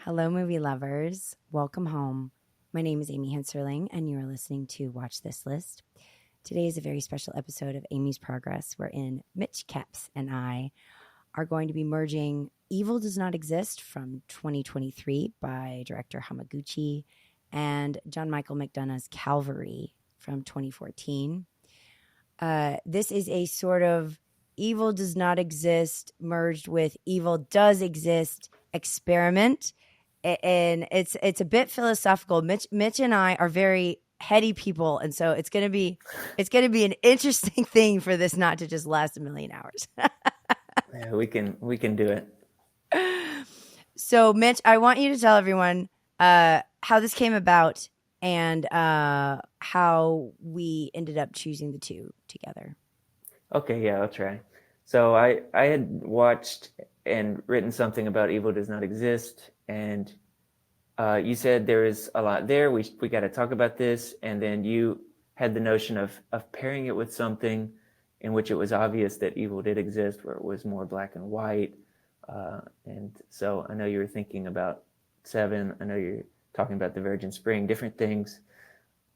Hello, movie lovers. Welcome home. My name is Amy Henserling, and you are listening to Watch This List. Today is a very special episode of Amy's Progress, wherein Mitch Kepps and I are going to be merging Evil Does Not Exist from 2023 by director Hamaguchi and John Michael McDonough's Calvary from 2014. This is a sort of Evil Does Not Exist merged with Evil Does Exist experiment. And it's a bit philosophical. Mitch and I are very heady people, and so it's gonna be an interesting thing for this not to just last a million hours. Yeah, we can do it. So, Mitch, I want you to tell everyone how this came about and how we ended up choosing the two together. Okay, yeah, I'll try. So I had watched and written something about Evil Does Not Exist, and you said there is a lot there. We got to talk about this, and then you had the notion of pairing it with something in which it was obvious that evil did exist, where it was more black and white. And so I know you were thinking about Seven. I know you're talking about the Virgin Spring, different things.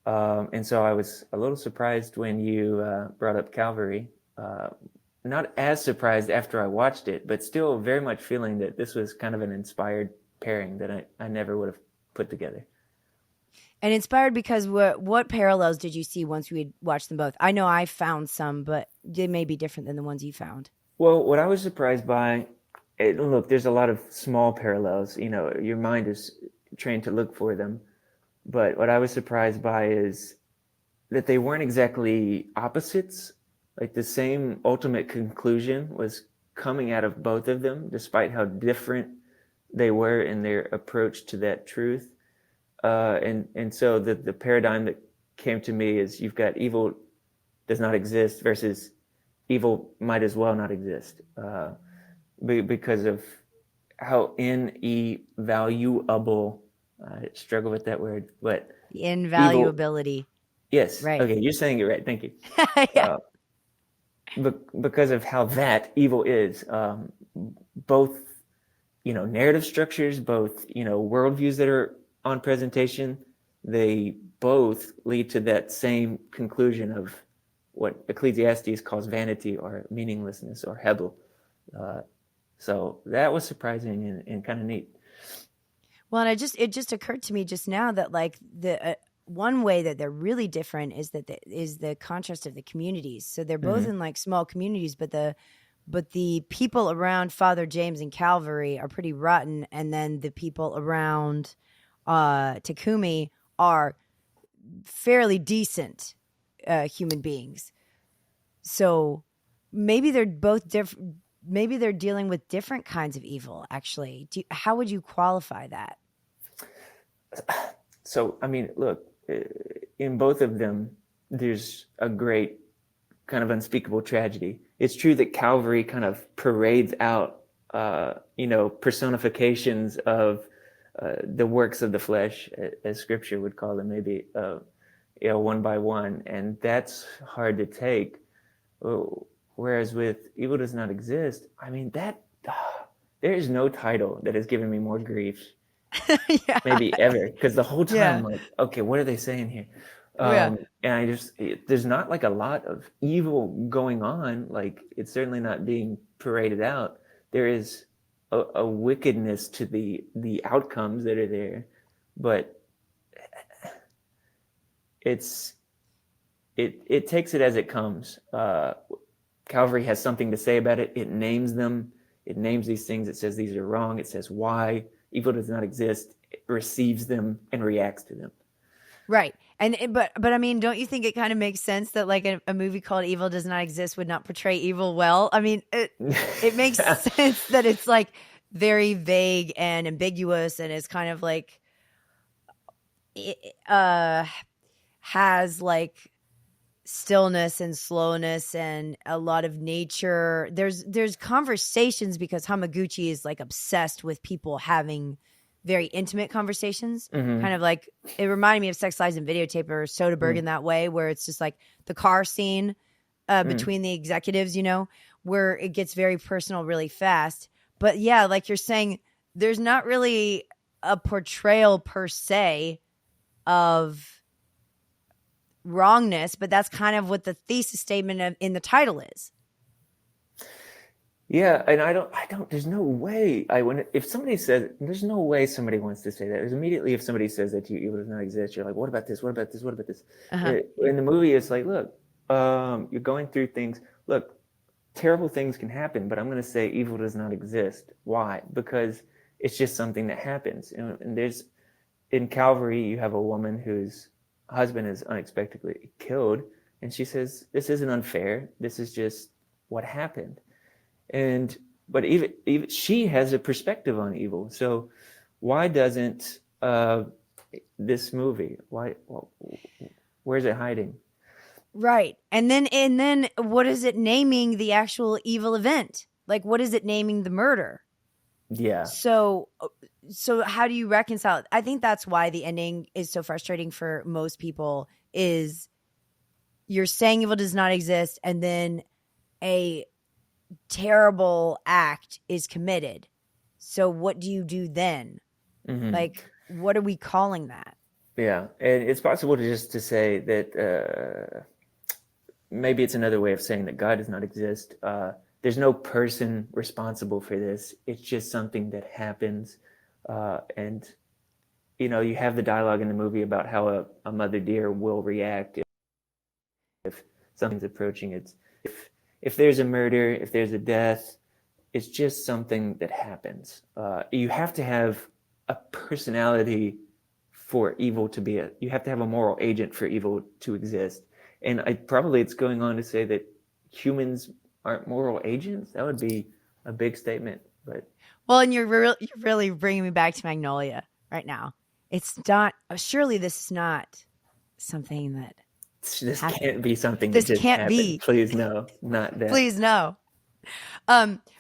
And so I was a little surprised when you brought up Calvary. Not as surprised after I watched it, but still very much feeling that this was kind of an inspired pairing that I never would have put together. And inspired because what parallels did you see once we had watched them both? I know I found some, but they may be different than the ones you found. Well, what I was surprised by, look, there's a lot of small parallels. You know, your mind is trained to look for them. But what I was surprised by is that they weren't exactly opposites. Like the same ultimate conclusion was coming out of both of them, despite how different they were in their approach to that truth. And so the paradigm that came to me is you've got evil does not exist versus evil might as well not exist, because of how invaluable, I struggle with that word, but The invaluability. Yes. Right. Okay, you're saying it right. Thank you. Yeah. Because of how that evil is, both, narrative structures, both, worldviews that are on presentation, they both lead to that same conclusion of what Ecclesiastes calls vanity or meaninglessness or hebel. So that was surprising and kind of neat. Well, and it just occurred to me just now that like the one way that they're really different is that is the contrast of the communities. So they're both in like small communities, but the people around Father James and Calvary are pretty rotten, and then the people around Takumi are fairly decent human beings. So maybe they're both different. Maybe they're dealing with different kinds of evil. Actually, how would you qualify that? So, I mean, look, in both of them, there's a great kind of unspeakable tragedy. It's true that Calvary kind of parades out, personifications of the works of the flesh, as Scripture would call them, maybe, one by one, and that's hard to take. Whereas with Evil Does Not Exist, I mean, there is no title that has given me more grief. Yeah. Maybe ever, because the whole time I'm like, okay, what are they saying here? And there's not like a lot of evil going on. Like it's certainly not being paraded out. There is a wickedness to the outcomes that are there, but it takes it as it comes. Calvary has something to say about it. It names them. It names these things. It says these are wrong. It says why. Evil does not exist. It receives them and reacts to them. Right. But I mean, don't you think it kind of makes sense that like a movie called Evil Does Not Exist would not portray evil well? I mean, it makes sense that it's like very vague and ambiguous, and it's kind of like has like stillness and slowness and a lot of nature. There's conversations because Hamaguchi is like obsessed with people having very intimate conversations. Kind of like it reminded me of Sex, Lies, and Videotape or Soderbergh in that way, where it's just like the car scene between the executives, where it gets very personal really fast. But yeah, like you're saying, there's not really a portrayal per se of wrongness, but that's kind of what the thesis statement in the title is. Yeah, and I don't, there's no way if somebody says, there's no way somebody wants to say that. There's immediately, if somebody says that to you, evil does not exist, you're like, what about this? What about this? What about this? In the movie, it's like, look, you're going through things. Look, terrible things can happen, but I'm going to say evil does not exist. Why? Because it's just something that happens. And in Calvary, you have a woman whose husband is unexpectedly killed, and she says, this isn't unfair. This is just what happened. But even she has a perspective on evil. So why doesn't this movie? Where's it hiding? Right. And then what is it naming the actual evil event? Like, what is it naming the murder? Yeah. So how do you reconcile it? I think that's why the ending is so frustrating for most people, is you're saying evil does not exist, and then a terrible act is committed. So what do you do then? Mm-hmm. Like, what are we calling that? Yeah. And it's possible to say that maybe it's another way of saying that God does not exist. There's no person responsible for this. It's just something that happens. And, you have the dialogue in the movie about how a mother deer will react if something's approaching it. If there's a murder, if there's a death, it's just something that happens. You have to have a personality for evil to be you have to have a moral agent for evil to exist. And it's going on to say that humans aren't moral agents. That would be a big statement. But and you're really bringing me back to Magnolia right now. It's not, surely this is not something that this can't be something this that just can't happened. be. Please no, not that. Please no.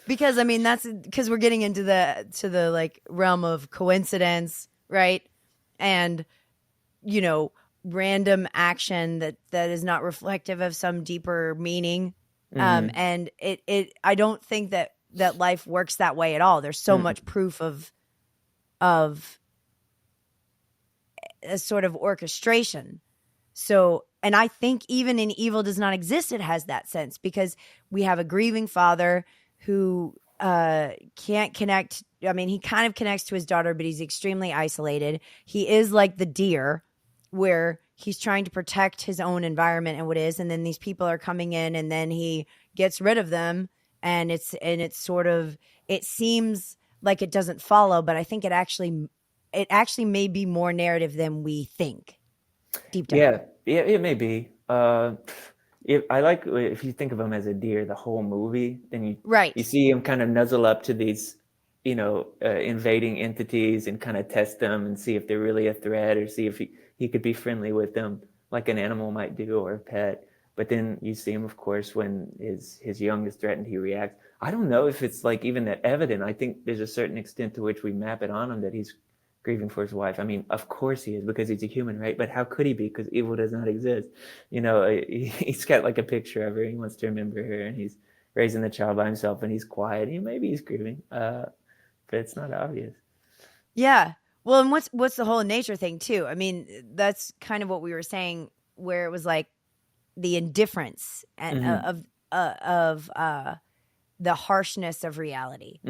Because I mean, that's because we're getting into the like realm of coincidence, right? And random action that is not reflective of some deeper meaning. Mm-hmm. And I don't think that life works that way at all. There's so much proof of a sort of orchestration. So, and I think even in Evil Does Not Exist, it has that sense, because we have a grieving father who can't connect. I mean, he kind of connects to his daughter, but he's extremely isolated. He is like the deer, where he's trying to protect his own environment and what is, and then these people are coming in, and then he gets rid of them, and it's sort of, it seems like it doesn't follow, but I think it actually may be more narrative than we think deep down. Yeah, it may be. I like, if you think of him as a deer, the whole movie, then you see him kind of nuzzle up to these, invading entities and kind of test them and see if they're really a threat, or see if he could be friendly with them like an animal might do, or a pet. But then you see him, of course, when his young is threatened, he reacts. I don't know if it's like even that evident. I think there's a certain extent to which we map it on him that he's grieving for his wife. I mean, of course he is, because he's a human, right? But how could he be? Because evil does not exist. He's got like a picture of her. He wants to remember her, and he's raising the child by himself, and he's quiet. Maybe he's grieving, but it's not obvious. Yeah. Well, and what's the whole nature thing too? I mean, that's kind of what we were saying, where it was like the indifference and of the harshness of reality.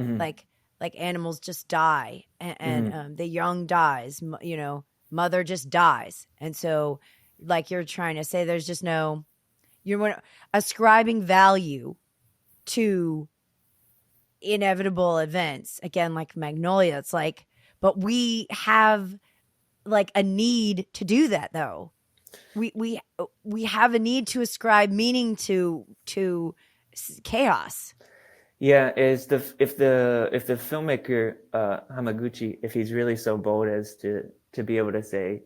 Like animals just die, and the young dies, mother just dies. And so, like you're trying to say, there's just you're ascribing value to inevitable events. Again, like Magnolia, it's like, but we have like a need to do that, though. We have a need to ascribe meaning to chaos. Yeah, if the filmmaker Hamaguchi, if he's really so bold as to be able to say,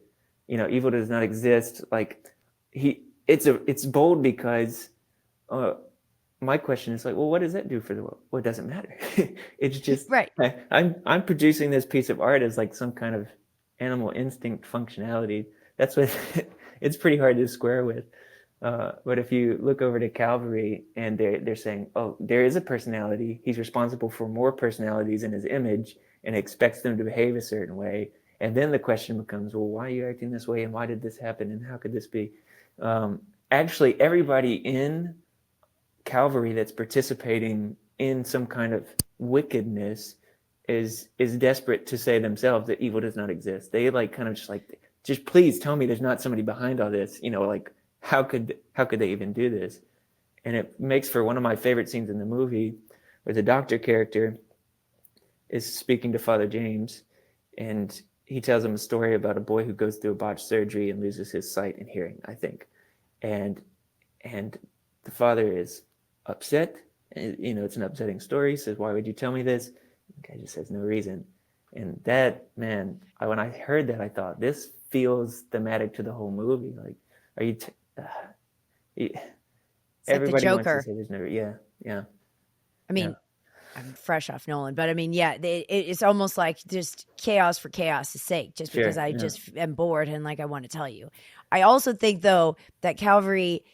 evil does not exist, like it's bold because my question is like, well, what does that do for the world? Well, it doesn't matter. It's just right. I'm producing this piece of art as like some kind of animal instinct functionality. That's what it's pretty hard to square with. But if you look over to Calvary, and they're saying, oh, there is a personality. He's responsible for more personalities in his image, and expects them to behave a certain way. And then the question becomes, well, why are you acting this way, and why did this happen, and how could this be? Actually, everybody in Calvary that's participating in some kind of wickedness is desperate to say themselves that evil does not exist. They just please tell me there's not somebody behind all this. Like how could they even do this? And it makes for one of my favorite scenes in the movie, where the doctor character is speaking to Father James, and he tells him a story about a boy who goes through a botched surgery and loses his sight and hearing, I think. And the father is upset. It's an upsetting story. He says, "Why would you tell me this?" The guy just says, "No reason." And that, man, when I heard that, I thought, this feels thematic to the whole movie. Like, are you... everybody like wants to say there's no... Yeah. I mean, I'm fresh off Nolan, but I mean, it's almost like just chaos for chaos' sake, just because I just am bored and like I want to tell you. I also think, though, that Calvary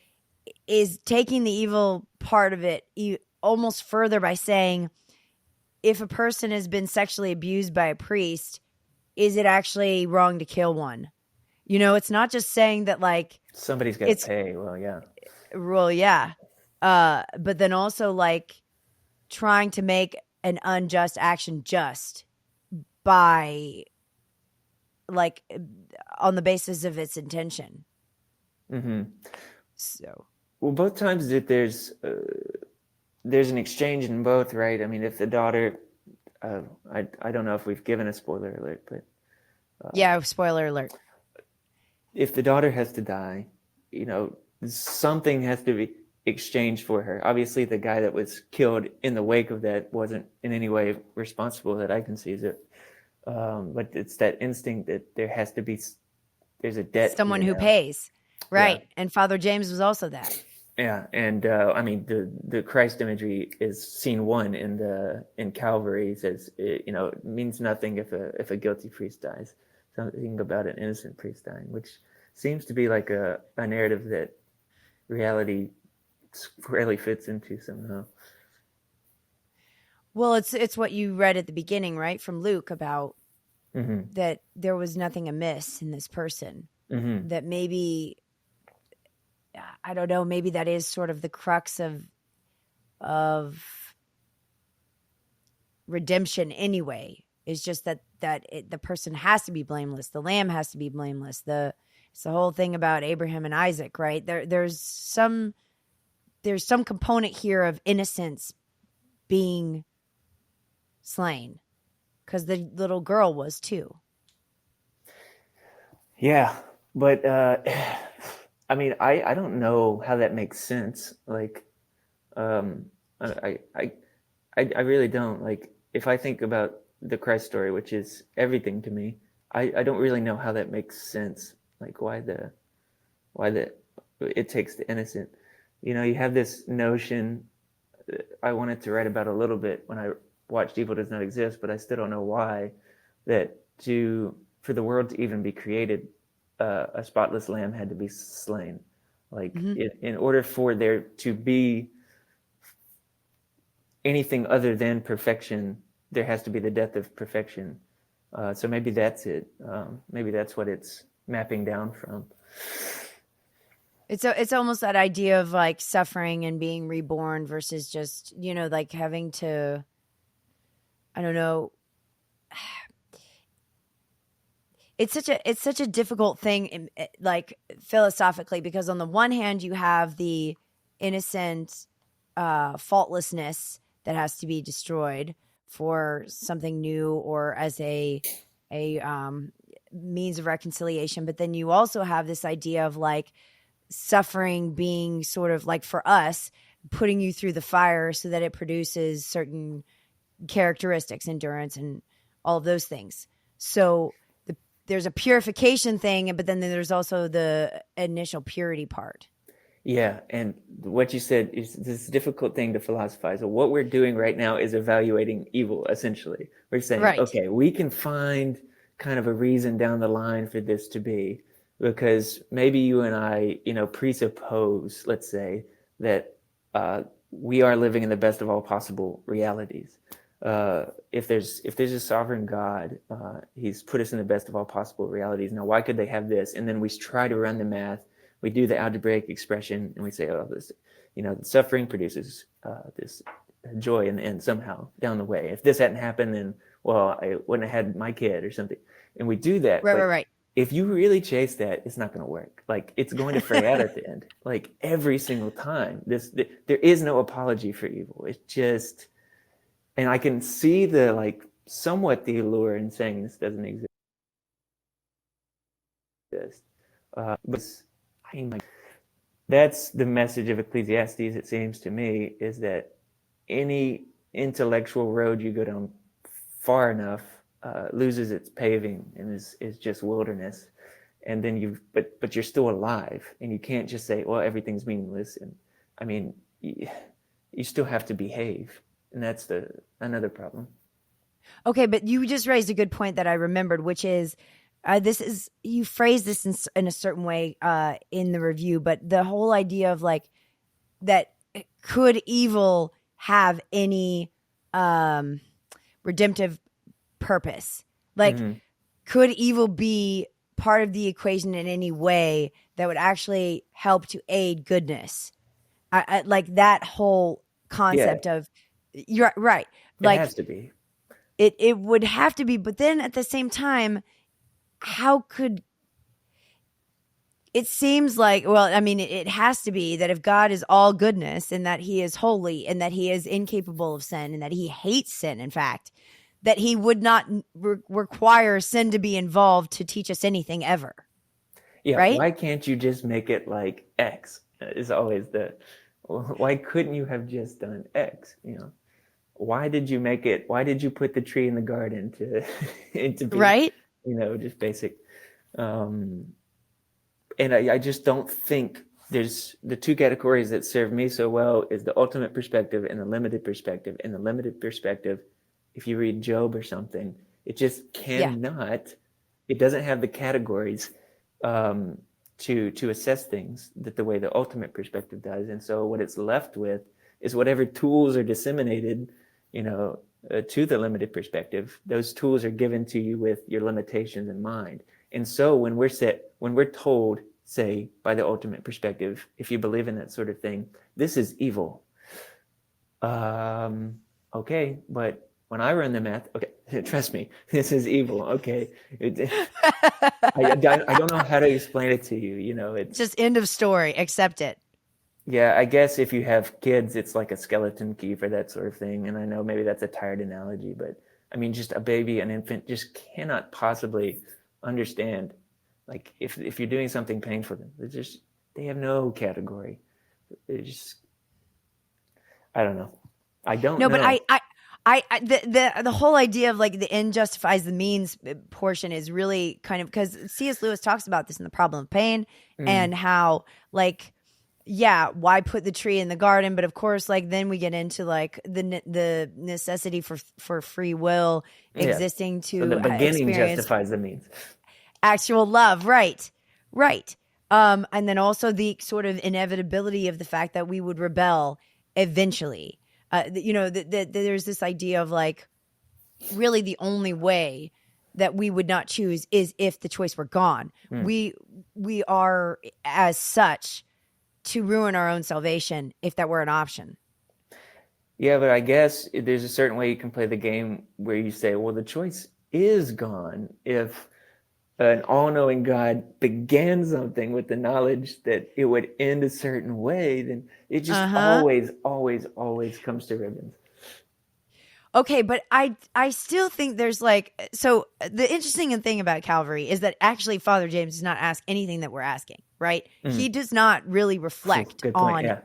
is taking the evil part of it almost further by saying, if a person has been sexually abused by a priest, is it actually wrong to kill one? It's not just saying that like somebody's got to pay. Well, yeah. But then also like trying to make an unjust action just by like on the basis of its intention. Mm-hmm. So, well, both times that there's an exchange in both, right? I mean, if the daughter, I don't know if we've given a spoiler alert, but spoiler alert. If the daughter has to die, something has to be exchanged for her. Obviously, the guy that was killed in the wake of that wasn't in any way responsible that I can see. But it's that instinct that there's a debt. Someone who pays. Right. Yeah. And Father James was also that. Yeah. And I mean, the Christ imagery is scene 1 in Calvary. Says, it means nothing if a guilty priest dies. Something about an innocent priest dying, which seems to be like a narrative that reality rarely fits into somehow. Well, it's what you read at the beginning, right, from Luke about mm-hmm. that there was nothing amiss in this person. Mm-hmm. That maybe, I don't know, maybe that is sort of the crux of redemption anyway. It's just that the person has to be blameless. The lamb has to be blameless. It's the whole thing about Abraham and Isaac, right? There's some component here of innocence being slain, because the little girl was too. Yeah, but I mean, I don't know how that makes sense. Like, I really don't. Like, if I think about the Christ story, which is everything to me, I don't really know how that makes sense. Like, why it takes the innocent. You have this notion. I wanted to write about a little bit when I watched Evil Does Not Exist, but I still don't know why. That for the world to even be created, a spotless lamb had to be slain. Like, mm-hmm. in order for there to be anything other than perfection, there has to be the death of perfection. So maybe that's it. Maybe that's what it's mapping down from. It's almost that idea of like suffering and being reborn versus just, like having to, I don't know. It's such a difficult thing, like philosophically, because on the one hand you have the innocent faultlessness that has to be destroyed for something new or as a means of reconciliation, but then you also have this idea of like suffering being sort of like, for us, putting you through the fire so that it produces certain characteristics, endurance, and all of those things. So there's a purification thing, but then there's also the initial purity part. Yeah, and what you said is this difficult thing to philosophize. So what we're doing right now is evaluating evil, essentially. We're saying, right, okay, we can find kind of a reason down the line for this to be, because maybe you and I, presuppose, let's say, that we are living in the best of all possible realities. if there's a sovereign God, he's put us in the best of all possible realities. Now, why could they have this? And then we try to run the math. We do the algebraic expression, and we say, oh, this, suffering produces this joy in the end somehow down the way. If this hadn't happened, then, well, I wouldn't have had my kid or something. And we do that. Right. If you really chase that, it's not going to work. Like, it's going to fray out at the end. Like, every single time. There is no apology for evil. It's just, and I can see somewhat the allure in saying this doesn't exist. But that's the message of Ecclesiastes, it seems to me, is that any intellectual road you go down far enough loses its paving and is just wilderness. And then but you're still alive, and you can't just say, well, everything's meaningless. And I mean, you still have to behave, and that's another problem. Okay, but you just raised a good point that I remembered, which is you phrased this in a certain way in the review, but the whole idea of like that, could evil have any redemptive purpose? Like, could evil be part of the equation in any way that would actually help to aid goodness? I like that whole concept of, you're right. Like, it has to be. It would have to be, but then at the same time, how could it seems like, well, I mean, it has to be that if God is all goodness and that he is holy and that he is incapable of sin and that he hates sin, in fact, that he would not require sin to be involved to teach us anything ever. Yeah. Right? Why can't you just make it like X? Is always why couldn't you have just done X? Why did you make it? Why did you put the tree in the garden to be, right? Just basic. And I just don't think there's the two categories that serve me so well is the ultimate perspective and the limited perspective. And the limited perspective, if you read Job or something, it just cannot, it doesn't have the categories to assess things that the way the ultimate perspective does. And so what it's left with is whatever tools are disseminated, to the limited perspective. Those tools are given to you with your limitations in mind. And so when we're told, say, by the ultimate perspective, if you believe in that sort of thing, this is evil. Okay, but when I run the math, okay, trust me, this is evil. Okay, I don't know how to explain it to you. It's just end of story. Accept it. Yeah, I guess if you have kids, it's like a skeleton key for that sort of thing. And I know maybe that's a tired analogy, but I mean, just a baby, an infant, just cannot possibly understand. Like if you're doing something painful for them, they have no category. I don't know. I don't know. But the whole idea of like the end justifies the means portion is really kind of, because C.S. Lewis talks about this in The Problem of Pain and how like, why put the tree in the garden? But of course, like then we get into like the necessity for free will existing to so the beginning experience justifies the means. Actual love, right. And then also the sort of inevitability of the fact that we would rebel eventually. There's this idea of like, really the only way that we would not choose is if the choice were gone. We are as such to ruin our own salvation if that were an option. Yeah, but I guess there's a certain way you can play the game where you say, well, the choice is gone if an all-knowing God began something with the knowledge that it would end a certain way, then it just always comes to ribbons. Okay, but I still think there's like, so the interesting thing about Calvary is that actually Father James does not ask anything that we're asking, right? He does not really reflect on,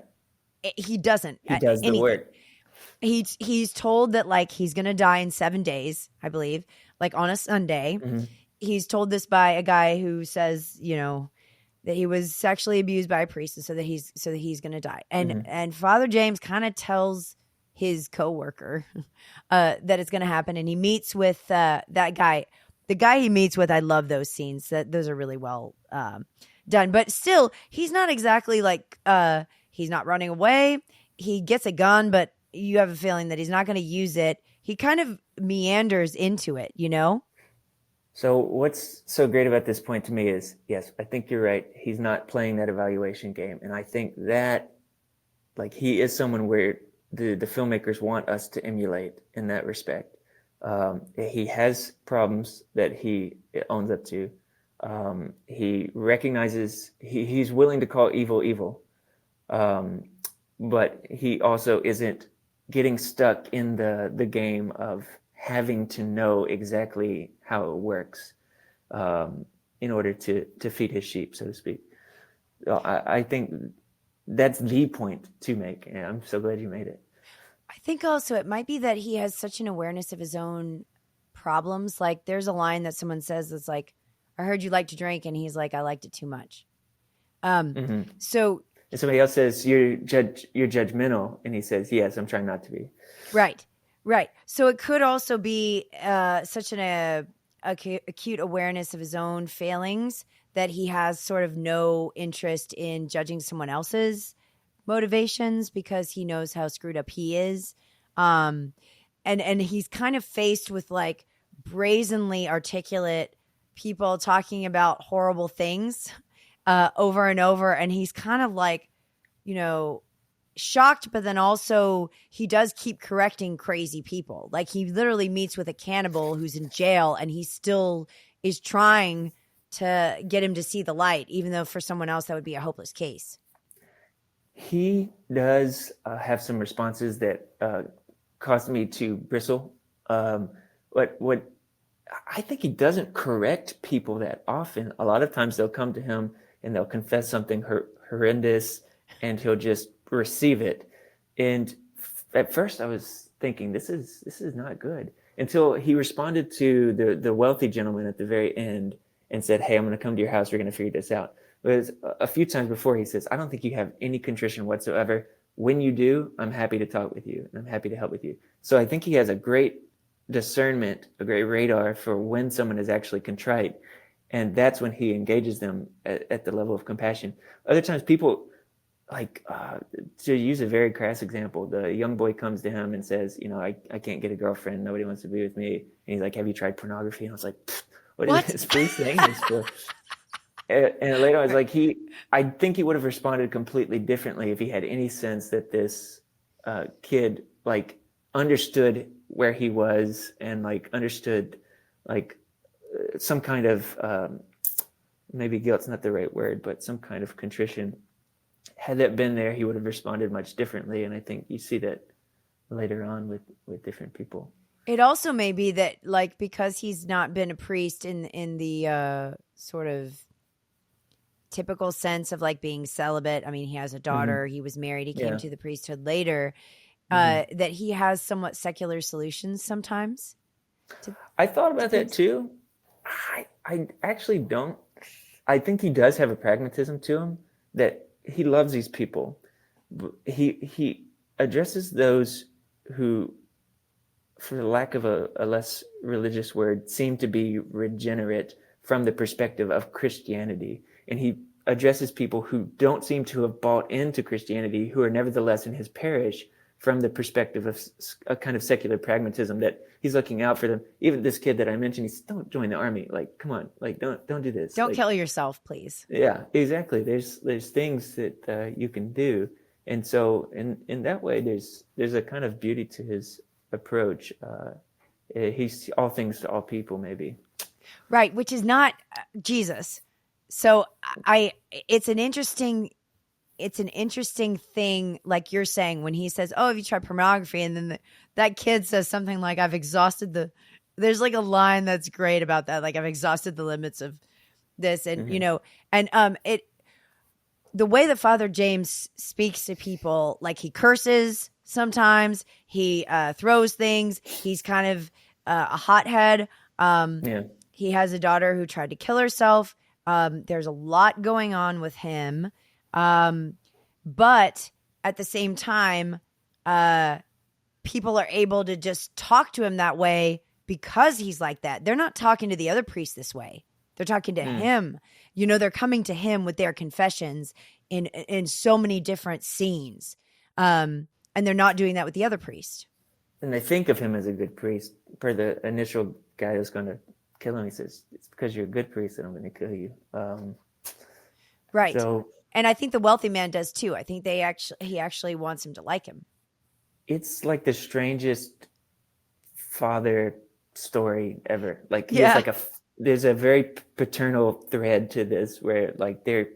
he doesn't. He does the work. He's told that like he's going to die in 7 days, I believe, like on a Sunday. He's told this by a guy who says, that he was sexually abused by a priest, and so that he's going to die. And Father James kind of tells his coworker that it's going to happen, and he meets with that guy. The guy he meets with, I love those scenes. Those are really well done. But still, he's not exactly like he's not running away. He gets a gun, but you have a feeling that he's not going to use it. he kind of meanders into it, you know? So what's so great about this point to me is, yes, I think you're right. He's not playing that evaluation game. And I think that like he is someone where the filmmakers want us to emulate in that respect. He has problems that he owns up to. He recognizes he's willing to call evil evil, but he also isn't getting stuck in the game of having to know exactly how it works in order to feed his sheep, so to speak. I think that's the point to make, and I'm so glad you made it. I think also it might be that he has such an awareness of his own problems. Like there's a line that someone says that's like, I heard you like to drink, and he's like, I liked it too much. So and somebody else says you're judgmental, and he says, yes, I'm trying not to be. Right. So it could also be such an acute awareness of his own failings that he has sort of no interest in judging someone else's motivations because he knows how screwed up he is. And he's kind of faced with like brazenly articulate people talking about horrible things over and over. And he's kind of like, shocked, but then also he does keep correcting crazy people. Like he literally meets with a cannibal who's in jail and he still is trying to get him to see the light, even though for someone else that would be a hopeless case. He does have some responses that caused me to bristle. What I think he doesn't correct people that often. A lot of times they'll come to him and they'll confess something horrendous, and he'll just receive it. And at first I was thinking, this is not good, until he responded to the wealthy gentleman at the very end and said, hey, I'm going to come to your house. We're going to figure this out. But a few times before he says, I don't think you have any contrition whatsoever. When you do, I'm happy to talk with you and I'm happy to help with you. So I think he has a great discernment, a great radar for when someone is actually contrite. And that's when he engages them at the level of compassion. Other times people, to use a very crass example, the young boy comes to him and says, I can't get a girlfriend. Nobody wants to be with me. And he's like, have you tried pornography? And I was like, what is this priest saying this for? And later I was like, I think he would have responded completely differently if he had any sense that this kid understood where he was and understood some kind of maybe guilt's not the right word, but some kind of contrition. Had that been there, he would have responded much differently. And I think you see that later on with different people. It also may be that because he's not been a priest in the sort of typical sense of being celibate. I mean, he has a daughter, mm-hmm. He was married, he came to the priesthood later, mm-hmm. That he has somewhat secular solutions sometimes. I thought about that too. I actually don't. I think he does have a pragmatism to him that he loves these people. He addresses those who, for lack of a less religious word, seem to be regenerate from the perspective of Christianity. And he addresses people who don't seem to have bought into Christianity, who are nevertheless in his parish, from the perspective of a kind of secular pragmatism, that he's looking out for them. Even this kid that I mentioned, he said, don't join the army. Come on, don't do this. Don't kill yourself, please. Yeah, exactly. There's things that you can do. And so in that way, there's a kind of beauty to his approach. He's all things to all people, maybe. Right, which is not Jesus. So it's an interesting thing, like you're saying, when he says, oh, have you tried pornography? And then that kid says something like, I've exhausted there's a line that's great about that. I've exhausted the limits of this. And, mm-hmm. The way that Father James speaks to people, he curses sometimes, he throws things. He's kind of a hothead. He has a daughter who tried to kill herself. There's a lot going on with him. But at the same time, people are able to just talk to him that way because he's like that. They're not talking to the other priests this way. They're talking to him. They're coming to him with their confessions in so many different scenes. And they're not doing that with the other priest. and they think of him as a good priest. Per the initial guy who's going to kill him, he says, "It's because you're a good priest that I'm going to kill you." Right. So And I think the wealthy man does too. I think he actually wants him to like him. it's like the strangest father story ever. Like he has Yeah. like there's a very paternal thread to this where like they're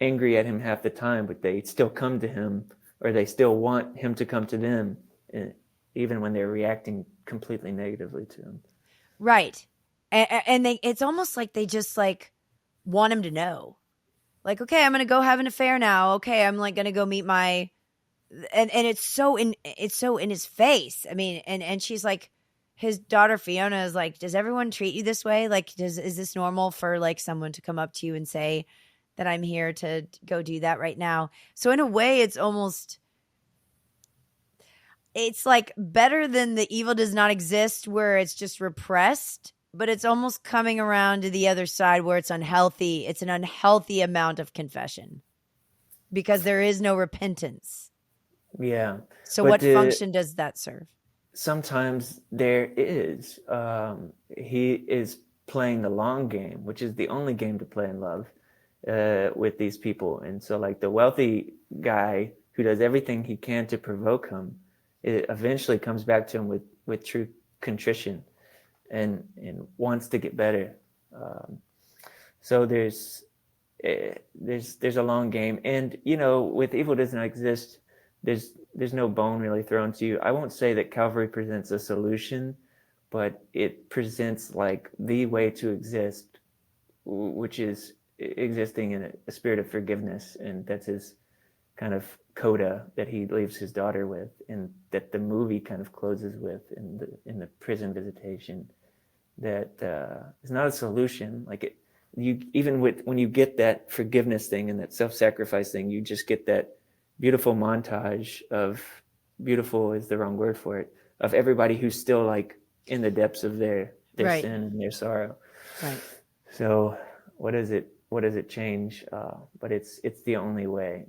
angry at him half the time, but they still come to him, or they still want him to come to them, even when they're reacting completely negatively to him. Right. And it's almost like they just like want him to know. Like, okay, I'm going to go have an affair now. Okay, I'm like going to go meet my and it's so in his face. I mean, and she's like, his daughter Fiona is like, does everyone treat you this way? Like, is this normal for like someone to come up to you and say that I'm here to go do that right now? So in a way, it's like better than the evil does not exist, where it's just repressed, but it's almost coming around to the other side where it's unhealthy. It's an unhealthy amount of confession because there is no repentance. Yeah. So But what function does that serve? sometimes there is. He is playing the long game, which is the only game to play in love with these people. And so, like the wealthy guy who does everything he can to provoke him, it eventually comes back to him with true contrition and wants to get better. So there's a long game, and with evil does not exist, there's no bone really thrown to you. I won't say that Calvary presents a solution, but it presents like the way to exist, which is existing in a spirit of forgiveness, and that's his kind of coda that he leaves his daughter with, and that the movie kind of closes with in the prison visitation. That is not a solution. Like you even when you get that forgiveness thing and that self-sacrifice thing, you just get that beautiful montage of beautiful is the wrong word for it, of everybody who's still like in the depths of their Right. sin and their sorrow. Right. So what does it change? But it's the only way.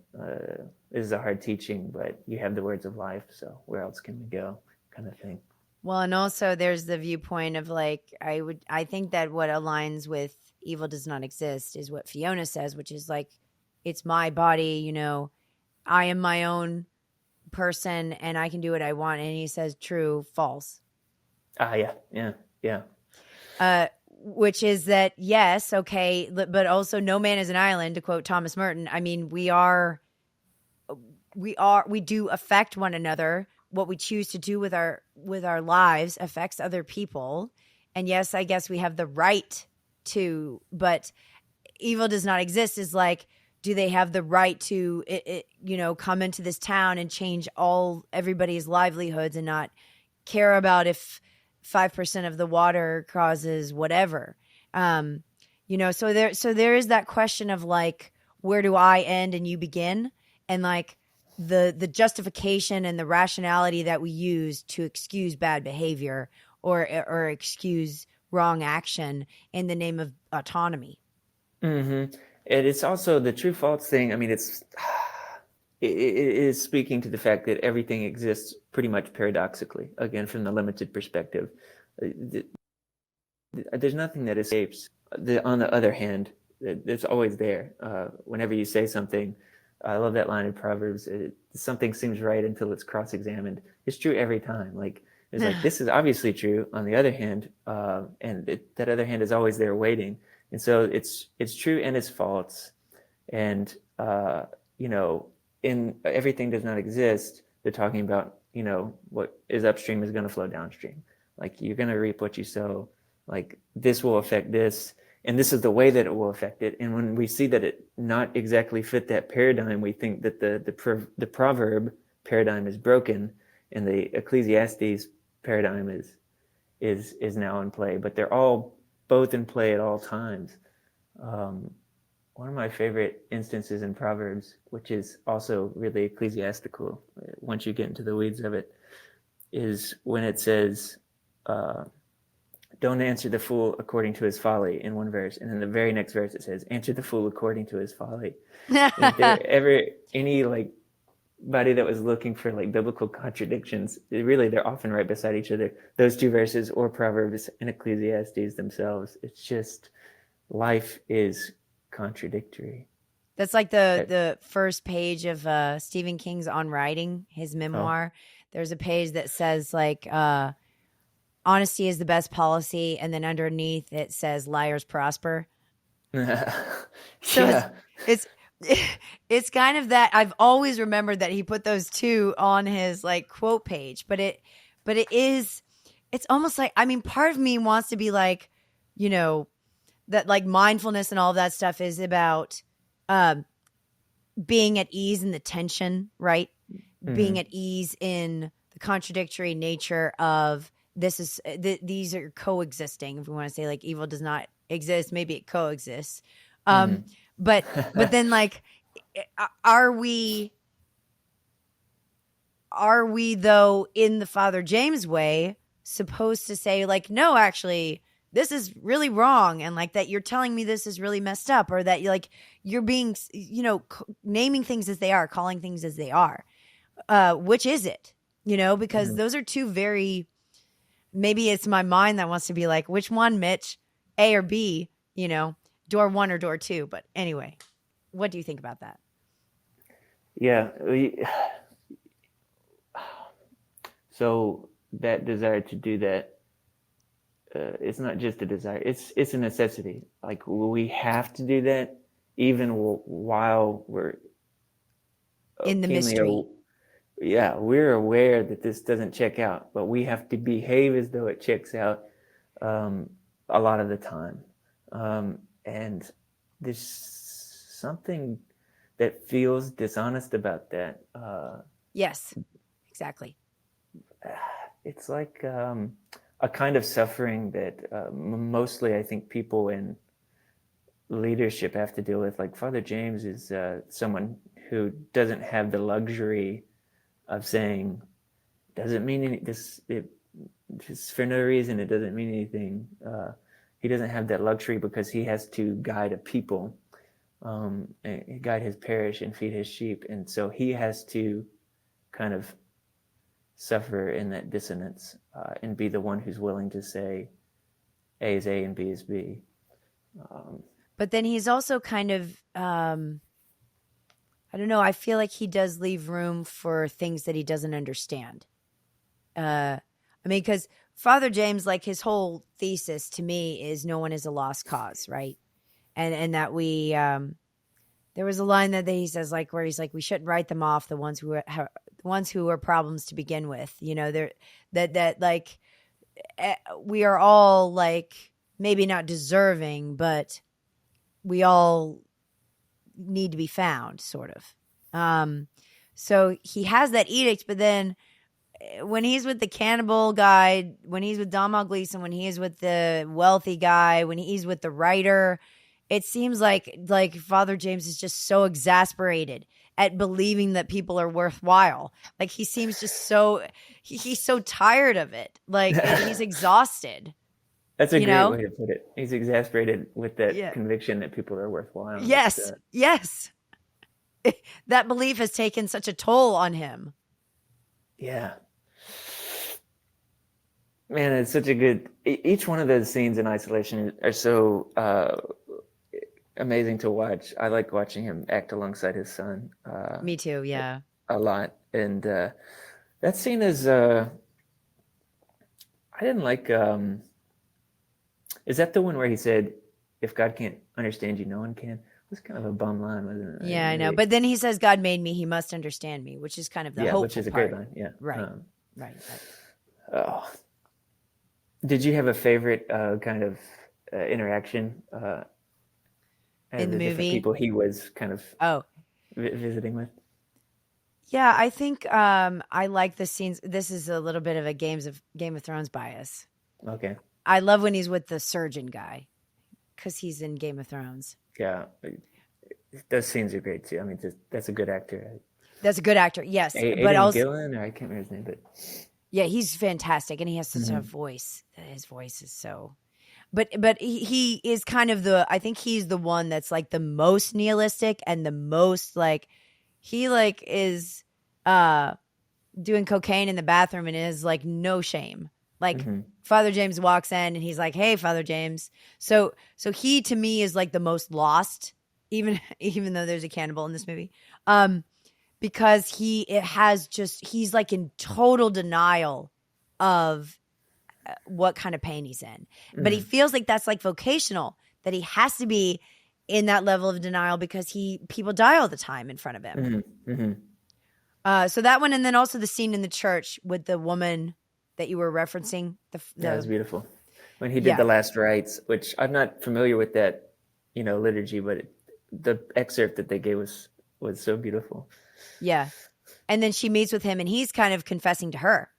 This is a hard teaching, but you have the words of life, so where else can we go, kind of thing. Well, and also there's the viewpoint of like, I think that what aligns with evil does not exist is what Fiona says, which is like, it's my body, I am my own person and I can do what I want. And he says, true, false. Yeah. Which is that, yes, okay, but also no man is an island, to quote Thomas Merton. I mean, we do affect one another. What we choose to do with our lives affects other people. And yes, I guess we have the right to, but evil does not exist is like, do they have the right to, come into this town and change everybody's livelihoods and not care about if 5% of the water causes whatever? So there is that question of like, where do I end and you begin? And like the justification and the rationality that we use to excuse bad behavior or excuse wrong action in the name of autonomy. Mm-hmm. And it's also the true false thing. I mean, it is speaking to the fact that everything exists pretty much paradoxically, again, from the limited perspective. There's nothing that escapes. On the other hand, it's always there. Whenever you say something, I love that line in Proverbs, something seems right until it's cross-examined. It's true every time. Like, it's like, this is obviously true. On the other hand, that other hand is always there waiting. And so it's true and it's false. And, in everything does not exist, they're talking about, what is upstream is going to flow downstream. Like, you're going to reap what you sow. Like, this will affect this, and this is the way that it will affect it. And when we see that it not exactly fit that paradigm, we think that the proverb paradigm is broken, and the Ecclesiastes paradigm is now in play. But they're all both in play at all times. One of my favorite instances in Proverbs, which is also really ecclesiastical, once you get into the weeds of it, is when it says, don't answer the fool according to his folly, in one verse. And in the very next verse, it says, answer the fool according to his folly. If there ever any like anybody that was looking for like biblical contradictions, really they're often right beside each other. Those two verses, or Proverbs and Ecclesiastes themselves. It's just life is contradictory. That's like the first page of Stephen King's On Writing, his memoir. There's a page that says like honesty is the best policy, and then underneath it says liars prosper. So Yeah. it's it's kind of that. I've always remembered that he put those two on his like quote page, but it is, it's almost like, I mean, part of me wants to be like, you know, that like mindfulness and all of that stuff is about being at ease in the tension, right? Being at ease in the contradictory nature of these are coexisting. If we want to say like evil does not exist, maybe it coexists. But then like, are we though in the Father James way supposed to say like, no, actually this is really wrong, and like that you're telling me this is really messed up, or that you're being, you know, naming things as they are, calling things as they are. Which is it? You know, because those are two very, maybe it's my mind that wants to be like, which one, Mitch? A or B, you know, door one or door two. But anyway, what do you think about that? Yeah. So that desire to do that, it's not just a desire, it's a necessity. Like we have to do that even while we're in the mystery. Yeah, we're aware that this doesn't check out, but we have to behave as though it checks out a lot of the time. And there's something that feels dishonest about that. Yes, exactly. It's like a kind of suffering that mostly I think people in leadership have to deal with. Like Father James is someone who doesn't have the luxury of saying, doesn't mean just for no reason, it doesn't mean anything. He doesn't have that luxury because he has to guide a people, guide his parish and feed his sheep. And so he has to kind of suffer in that dissonance and be the one who's willing to say A is A and B is B. But then he's also kind of, I don't know, I feel like he does leave room for things that he doesn't understand. I mean, because Father James, like his whole thesis to me is no one is a lost cause, right? And that we, there was a line that he says, like, where he's like, we shouldn't write them off, the ones who are problems to begin with, you know, that like we are all like maybe not deserving, but we all need to be found, sort of. So he has that edict, but then when he's with the cannibal guy, when he's with Dom Gleason, when he is with the wealthy guy, when he's with the writer, it seems like Father James is just so exasperated at believing that people are worthwhile. Like he seems just so, he's so tired of it. Like he's exhausted. That's a great way to put it. He's exasperated with that conviction that people are worthwhile. Yes, yes. That belief has taken such a toll on him. Yeah. Man, it's such a good, each one of those scenes in isolation are so amazing to watch. I like watching him act alongside his son. Me too, yeah. A lot. And that scene is, I didn't like, is that the one where he said, if God can't understand you, no one can? It was kind of a bum line, wasn't it? Yeah, I know. But then he says, God made me, he must understand me, which is kind of the hopeful which is a part. great line, yeah. Right, right. Oh. Did you have a favorite kind of interaction in the movie? People he was kind of visiting with? Yeah, I think I like the scenes. This is a little bit of a Game of Thrones bias. Okay. I love when he's with the surgeon guy because he's in Game of Thrones. Yeah, those scenes are great too. I mean, that's a good actor. That's a good actor, yes. But also Gillen, or I can't remember his name, but yeah, he's fantastic, and he has such a voice. His voice is so. But he is kind of I think he's the one that's like the most nihilistic and the most like he like is doing cocaine in the bathroom and is like no shame. Like Mm-hmm. Father James walks in and he's like, "Hey, Father James." So he to me is like the most lost, even though there's a cannibal in this movie. Because he's like in total denial of what kind of pain he's in. But he Mm-hmm. feels like that's like vocational, that he has to be in that level of denial because people die all the time in front of him. Mm-hmm. Mm-hmm. So that one, and then also the scene in the church with the woman that you were referencing. That was beautiful. When he did Yeah, the last rites, which I'm not familiar with that, liturgy, but the excerpt that they gave was so beautiful. yeah. And then she meets with him, and he's kind of confessing to her.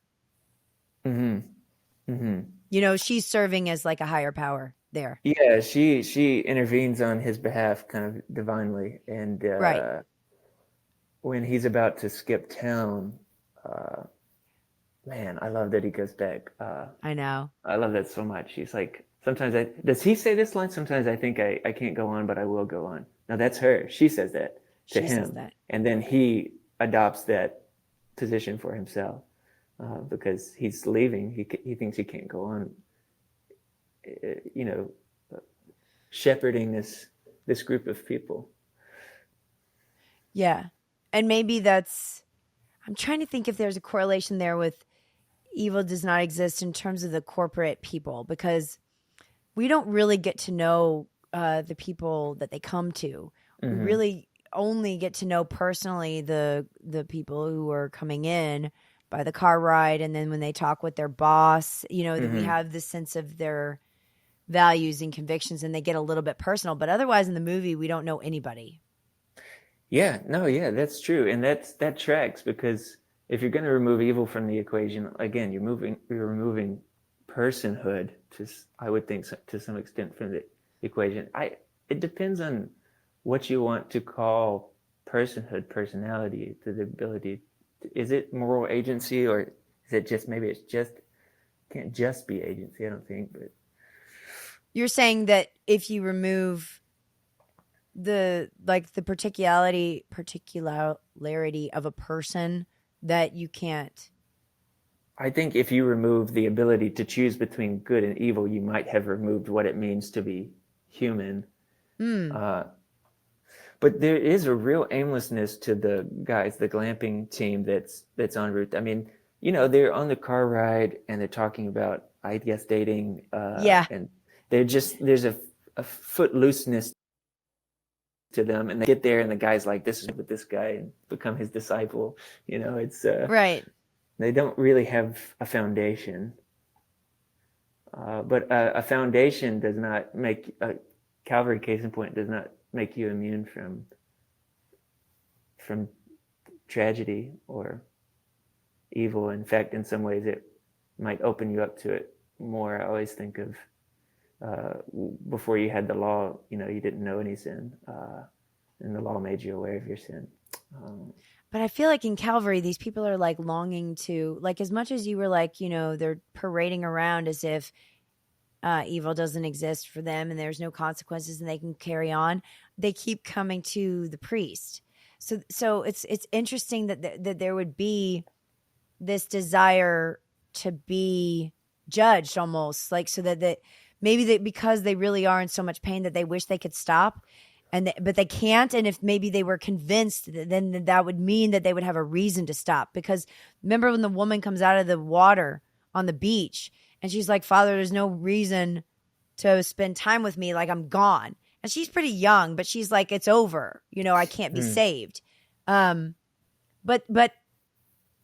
Mm-hmm. Mm-hmm. She's serving as like a higher power there. Yeah, she intervenes on his behalf, kind of divinely, and Right. when he's about to skip town, uh, man, I love that he goes back. I know. I love that so much. He's like, sometimes does he say this line? Sometimes I think I can't go on, but I will go on. Now that's her. She says that to She says him. that. And then he adopts that position for himself because he's leaving. He thinks he can't go on, you know, shepherding this group of people. Yeah. And maybe I'm trying to think if there's a correlation there with evil does not exist in terms of the corporate people, because we don't really get to know the people that they come to. We Mm-hmm. really only get to know personally the people who are coming in by the car ride, and then when they talk with their boss, that we Mm-hmm. have this sense of their values and convictions, and they get a little bit personal. But otherwise, in the movie, we don't know anybody. Yeah, no, yeah, that's true, and that tracks because if you're going to remove evil from the equation, again, you're removing personhood I would think to some extent from the equation. It depends on what you want to call personhood, personality, the ability. Is it moral agency or is it just maybe it's just can't just be agency? I don't think, but You're saying that if you remove the particularity of a person, that you can't. I think if you remove the ability to choose between good and evil, you might have removed what it means to be human. Hmm. Uh, but there is a real aimlessness to the guys, the glamping team that's en route. I mean, they're on the car ride and they're talking about, I guess, dating, Yeah. and there's a foot looseness to them, and they get there and the guy's like, this is with this guy and become his disciple. It's Right. they don't really have a foundation. But a foundation does not make a Calvary case in point does not make you immune from tragedy or evil. In fact, in some ways, it might open you up to it more. I always think of before you had the law, you didn't know any sin, and the law made you aware of your sin. But I feel like in Calvary, these people are like longing to, like, as much as you were like, they're parading around as if evil doesn't exist for them and there's no consequences and they can carry on. They keep coming to the priest. So it's interesting that there would be this desire to be judged, almost like, so that maybe because they really are in so much pain that they wish they could stop, but they can't. And if maybe they were convinced, then that would mean that they would have a reason to stop. Because remember when the woman comes out of the water on the beach and she's like, "Father, there's no reason to spend time with me. Like, I'm gone." And she's pretty young, but she's like, "It's over. I can't be saved." But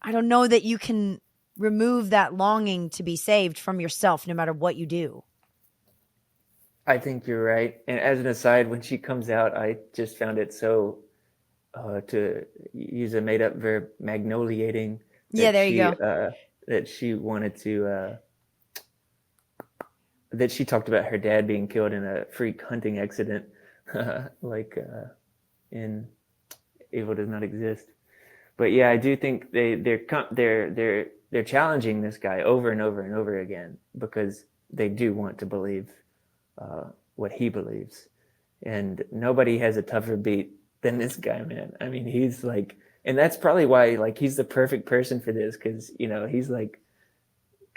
I don't know that you can remove that longing to be saved from yourself, no matter what you do. I think you're right. And as an aside, when she comes out, I just found it so to use a made-up verb, magnoliating, Yeah, there you go. that she wanted to that she talked about her dad being killed in a freak hunting accident, like in Evil Does Not Exist. But yeah, I do think they're challenging this guy over and over and over again because they do want to believe what he believes, and nobody has a tougher beat than this guy, man. I mean, he's like, and that's probably why like he's the perfect person for this, because he's like,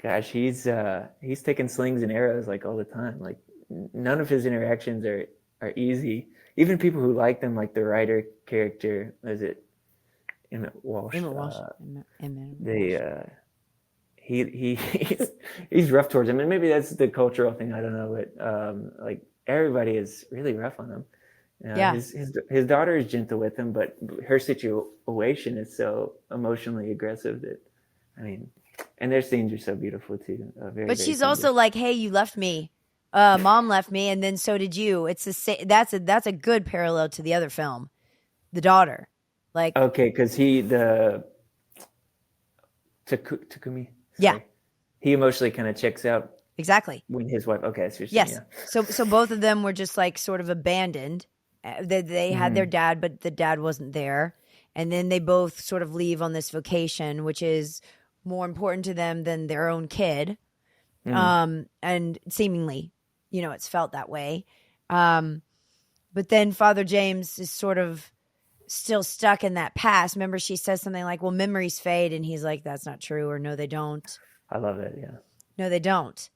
gosh, he's taking slings and arrows like all the time. Like none of his interactions are easy. Even people who like them, like the writer character, is it Emmett Walsh? Emmett Walsh. Emmett They Walsh. he's rough towards him, and maybe that's the cultural thing. I don't know, but like everybody is really rough on him. Yeah. His daughter is gentle with him, but her situation is so emotionally aggressive that, I mean, and their scenes are so beautiful too. Very, But very she's tender. also like, hey, you left me. Mom left me, and then so did you. It's the same. That's a good parallel to the other film, the daughter. Like, okay, because Takumi. Yeah. He emotionally kind of checks out exactly. when his wife. Okay, so you're saying, Yes. yeah. So both of them were just like sort of abandoned. They had their dad, but the dad wasn't there. And then they both sort of leave on this vacation, which is more important to them than their own kid. And seemingly, it's felt that way. But then Father James is sort of still stuck in that past. Remember, she says something like, well, memories fade. And he's like, that's not true. Or no, they don't. I love it. Yeah. No, they don't.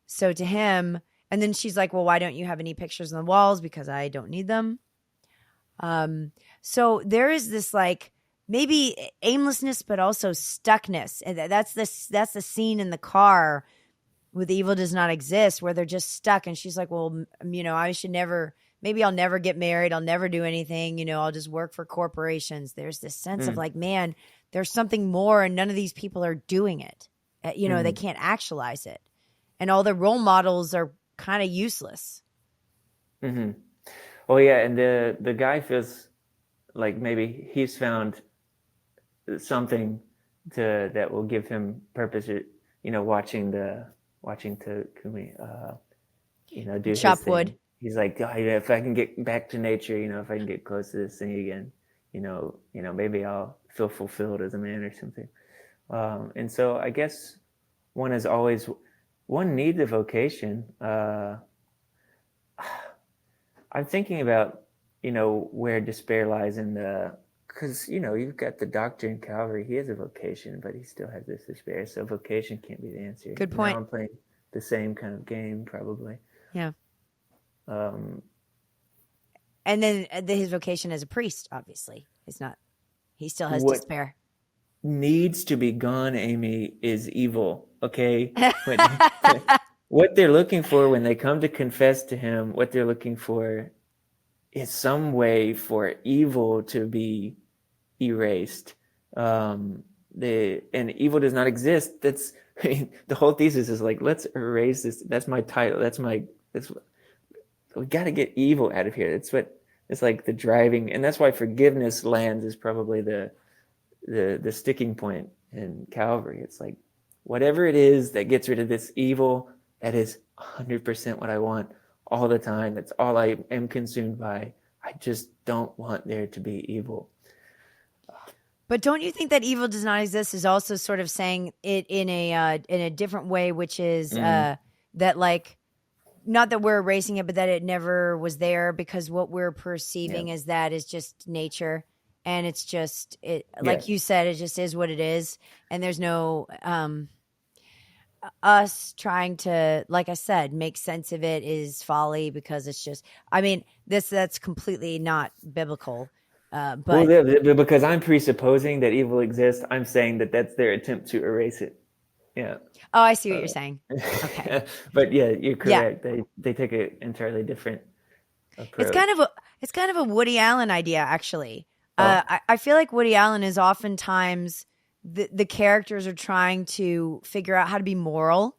So to him, and then she's like, well, why don't you have any pictures on the walls? Because I don't need them. So there is this like maybe aimlessness, but also stuckness. And that's the scene in the car with Evil Does Not Exist, where they're just stuck. And she's like, well, maybe I'll never get married. I'll never do anything. I'll just work for corporations. There's this sense of like, man, there's something more, and none of these people are doing it. They can't actualize it. And all the role models are kind of useless. Mm-hmm. Oh yeah, and the guy feels like maybe he's found something that will give him purpose. Watching Takumi, do Chop his thing. wood. He's like, oh, yeah, if I can get back to nature, if I can get close to this thing again, maybe I'll feel fulfilled as a man or something. And so I guess one needs a vocation. I'm thinking about, where despair lies because, you've got the doctor in Calvary. He has a vocation, but he still has this despair. So vocation can't be the answer. Good point. Now I'm playing the same kind of game, probably. Yeah. And then his vocation as a priest, obviously, is not. He still has despair. Needs to be gone, Amy, is evil. Okay. What they're looking for when they come to confess to him, what they're looking for is some way for evil to be erased. And evil does not exist. That's the whole thesis is like, let's erase this. That's my title. We got to get evil out of here. It's like the driving, and that's why forgiveness lands is probably the sticking point in Calvary. It's like, whatever it is that gets rid of this evil, that is 100% what I want all the time. That's all I am consumed by. I just don't want there to be evil. But don't you think that evil does not exist is also sort of saying it in a different way, which is that like, not that we're erasing it, but that it never was there, because what we're perceiving as that is just nature. And it's just, like you said, it just is what it is. And there's no us trying to, like I said, make sense of it is folly, because it's just, that's completely not biblical. But because I'm presupposing that evil exists, I'm saying that that's their attempt to erase it. Yeah. Oh, I see what you're saying. Okay. But yeah, you're correct. Yeah. They take an entirely different approach. It's kind of a Woody Allen idea, actually. I feel like Woody Allen is oftentimes the characters are trying to figure out how to be moral,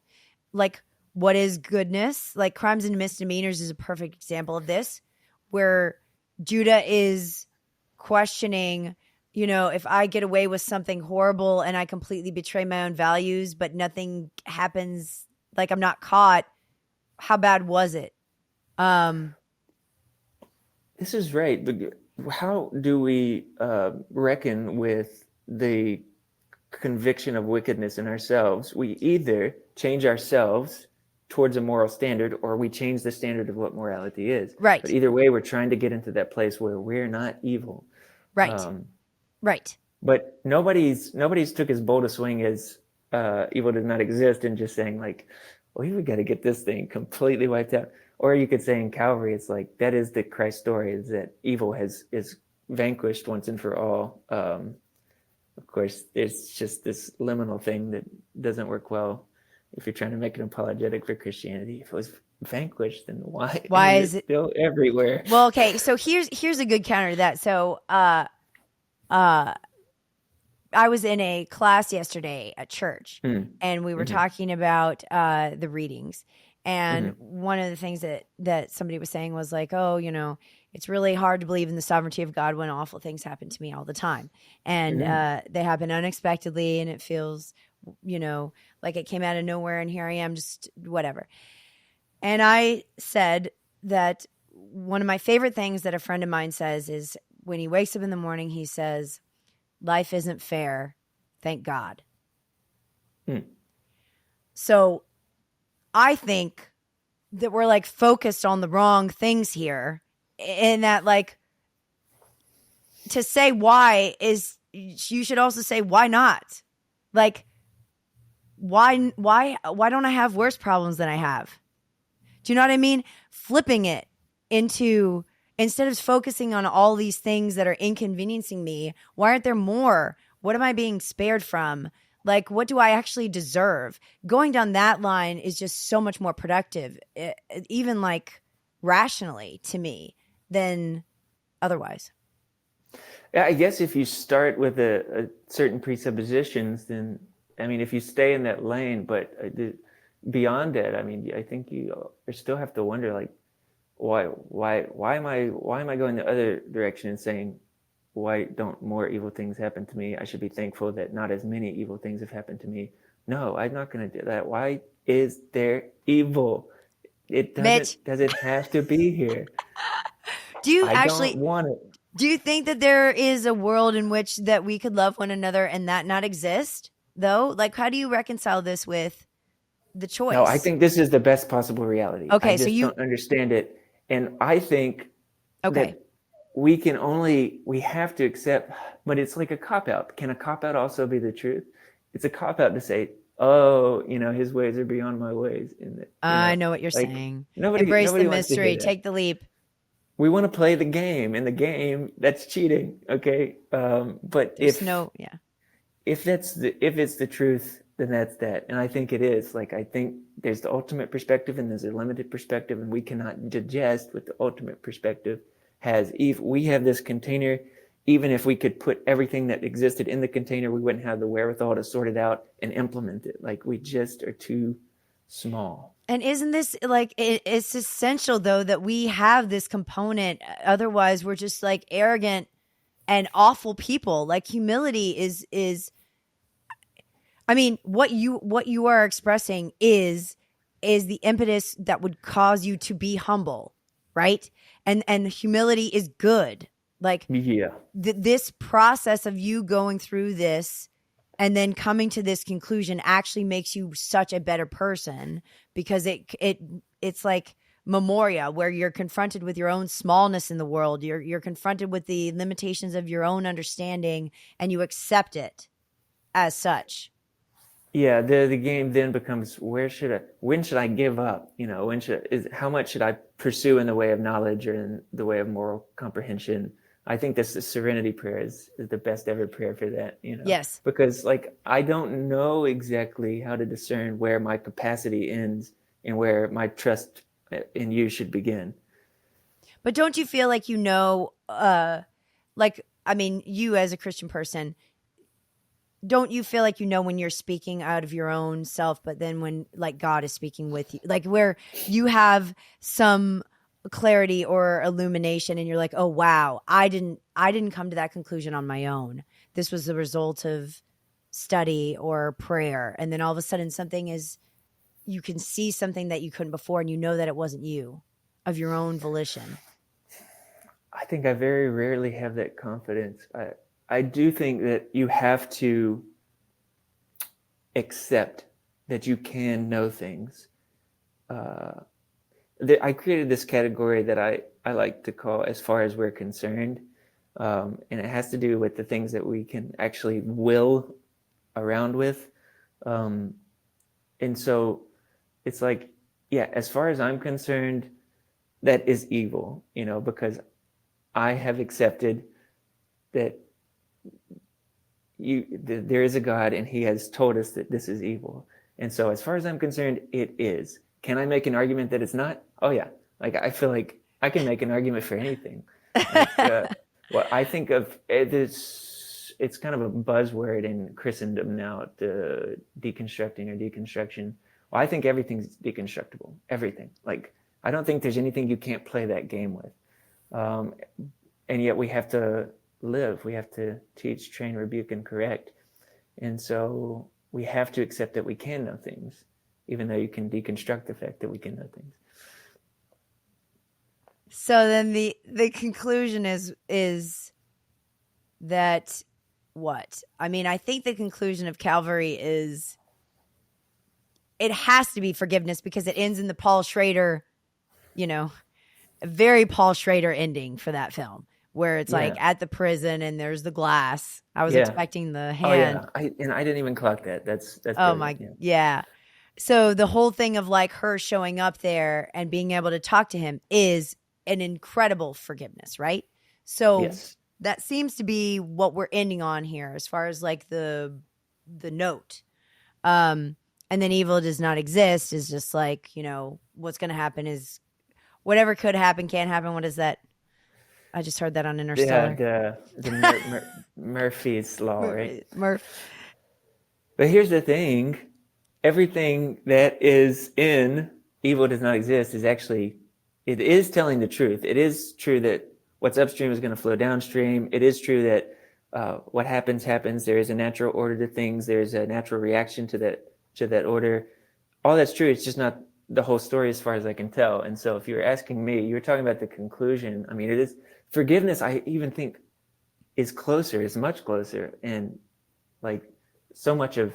like what is goodness. Like Crimes and Misdemeanors is a perfect example of this, where Judah is questioning, if I get away with something horrible and I completely betray my own values, but nothing happens, like I'm not caught, how bad was it? This is right. How do we reckon with the conviction of wickedness in ourselves? We either change ourselves towards a moral standard, or we change the standard of what morality is. Right. But either way, we're trying to get into that place where we're not evil. Right. Right. But nobody's took as bold a swing as evil does not exist and just saying like, well, we got to get this thing completely wiped out. Or you could say in Calvary, it's like that is the Christ story: is that evil is vanquished once and for all. Of course, there's just this liminal thing that doesn't work well if you're trying to make an apologetic for Christianity. If it was vanquished, then why Why is is it it? still everywhere? Well, okay. So here's a good counter to that. So, uh, I was in a class yesterday at church, and we were Mm-hmm. talking about the readings. And Mm-hmm. one of the things that somebody was saying was like, oh, it's really hard to believe in the sovereignty of God when awful things happen to me all the time, and Mm-hmm. they happen unexpectedly, and it feels, like it came out of nowhere, and here I am, just whatever. And I said that one of my favorite things that a friend of mine says is when he wakes up in the morning, he says, life isn't fair. Thank God. Mm. So I think that we're like focused on the wrong things here, and that like to say why is, you should also say why not? Like why don't I have worse problems than I have? Do you know what I mean? Flipping it into, instead of focusing on all these things that are inconveniencing me, why aren't there more? What am I being spared from? Like, what do I actually deserve? Going down that line is just so much more productive, even like rationally to me, than otherwise. Yeah, I guess if you start with a certain presuppositions, then I mean, if you stay in that lane, but beyond that, I mean, I think you still have to wonder like, why am I going the other direction and saying, why don't more evil things happen to me? I should be thankful that not as many evil things have happened to me. No, I'm not going to do that. Why is there evil? Mitch, Does it have to be here? do you I don't actually, want it. do you think that there is a world in which that we could love one another and that not exist though? Like, how do you reconcile this with the No, I choice? think this is the best possible reality. I Okay. So just you, don't understand it. And I think okay. that we have to accept, but it's like a cop out. Can a cop out also be the truth? It's a cop out to say, oh, his ways are beyond my ways. And, I know what you're like saying. nobody, Embrace the nobody wants to hear mystery. that. Take the leap. We want to play the game, and the game, that's cheating. Okay. But There's no, yeah. if it's the truth, then that's that. And I think it is. Like, I think there's the ultimate perspective and there's a limited perspective, and we cannot digest what the ultimate perspective has. If we have this container, even if we could put everything that existed in the container, we wouldn't have the wherewithal to sort it out and implement it. Like, we just are too small. And isn't this like, it's essential though that we have this component? Otherwise, we're just like arrogant and awful people. Like humility is, I mean, what you are expressing is the impetus that would cause you to be humble, right? And humility is good. Like Yeah. this process of you going through this and then coming to this conclusion actually makes you such a better person, because it's like memoria, where you're confronted with your own smallness in the world. You're confronted with the limitations of your own understanding, and you accept it as such. Yeah, the game then becomes, when should I give up? How much should I pursue in the way of knowledge or in the way of moral comprehension? I think this serenity prayer is the best ever prayer for that. Yes. Because like I don't know exactly how to discern where my capacity ends and where my trust in you should begin. But don't you feel like like, I mean, you as a Christian person, don't you feel like when you're speaking out of your own self, but then when like God is speaking with you, like where you have some clarity or illumination and you're like, oh wow, I didn't come to that conclusion on my own. This was the result of study or prayer. And then all of a sudden you can see something that you couldn't before, and you know that it wasn't you, of your own volition. I think I very rarely have that confidence. I do think that you have to accept that you can know things. I created this category that I like to call, as far as we're concerned. And it has to do with the things that we can actually will around with. And so it's like, yeah, as far as I'm concerned, that is evil, because I have accepted that there is a God and he has told us that this is evil. And so as far as I'm concerned, it is. Can I make an argument that it's not? Oh yeah. Like, I feel like I can make an argument for anything. Like, well, I think of it's kind of a buzzword in Christendom now, the deconstructing or deconstruction. Well, I think everything's deconstructible. Everything. Like, I don't think there's anything you can't play that game with. And yet we have to live. We have to teach, train, rebuke, and correct. And so we have to accept that we can know things, even though you can deconstruct the fact that we can know things. So then the conclusion is that what? I mean, I think the conclusion of Calvary is it has to be forgiveness, because it ends in the Paul Schrader, a very Paul Schrader ending for that film, where it's like at the prison and there's the glass. I was expecting the hand. Oh yeah, I didn't even clock that. That's oh my yeah. So the whole thing of like her showing up there and being able to talk to him is an incredible forgiveness, right? So that seems to be what we're ending on here as far as like the note. And then evil does not exist is just like, what's going to happen is whatever could happen can't happen. What is that? I just heard that on Interstellar. Yeah, the Murphy's Law, right? Murph. But here's the thing. Everything that is in evil does not exist is actually, it is telling the truth. It is true that what's upstream is going to flow downstream. It is true that what happens. There is a natural order to things. There's a natural reaction to that order. All that's true. It's just not the whole story as far as I can tell. And so if you're asking me, you're talking about the conclusion. I mean, it is forgiveness. I even think is much closer, and like so much of